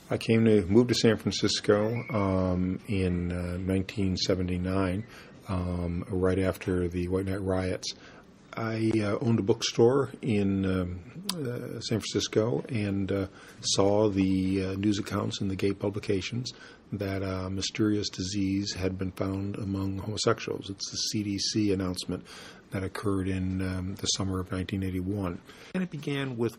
I moved to San Francisco in 1979, right after the White Night riots. I owned a bookstore in San Francisco and saw the news accounts in the gay publications that a mysterious disease had been found among homosexuals. It's the CDC announcement that occurred in the summer of 1981. And it began with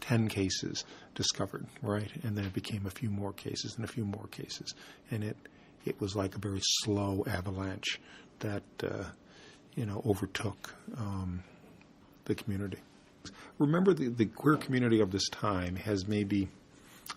10 cases discovered, right? And then it became a few more cases and a few more cases. And it was like a very slow avalanche that overtook the community. Remember, the queer community of this time has maybe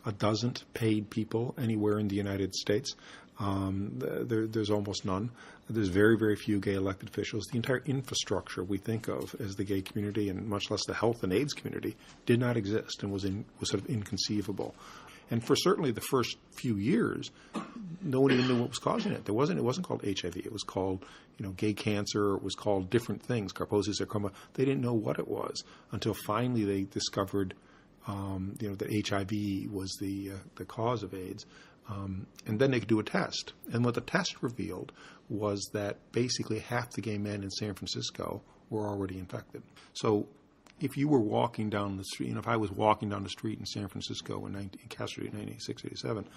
a dozen paid people anywhere in the United States. There's almost none. There's very, very few gay elected officials. The entire infrastructure we think of as the gay community, and much less the health and AIDS community, did not exist and was sort of inconceivable. And for certainly the first few years, no one even knew what was causing it. It wasn't called HIV. It was called, gay cancer. It was called different things, Kaposi sarcoma. They didn't know what it was until finally they discovered, that HIV was the cause of AIDS. And then they could do a test. And what the test revealed was that basically half the gay men in San Francisco were already infected. So if you were walking down the street, if I was walking down the street in San Francisco in Castro Street in 1986, 87,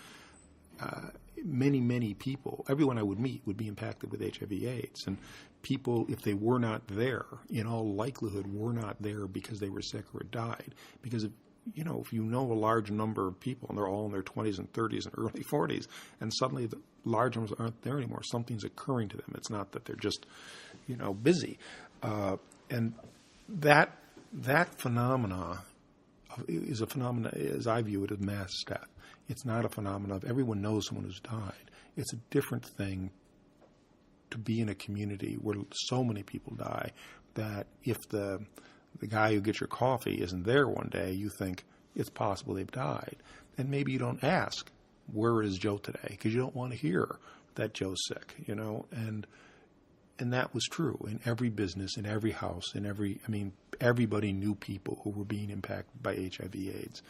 many, many people, everyone I would meet would be impacted with HIV/AIDS. And people, if they were not there, in all likelihood, were not there because they were sick or had died. Because if you know a large number of people, and they're all in their 20s and 30s and early 40s, and suddenly the large numbers aren't there anymore, something's occurring to them. It's not that they're just, busy. And that phenomena is a phenomena, as I view it, of mass death. It's not a phenomenon of everyone knows someone who's died. It's a different thing to be in a community where so many people die that if the guy who gets your coffee isn't there one day, you think it's possible they've died. And maybe you don't ask, where is Joe today? Because you don't want to hear that Joe's sick, And that was true in every business, in every house, everybody knew people who were being impacted by HIV/AIDS.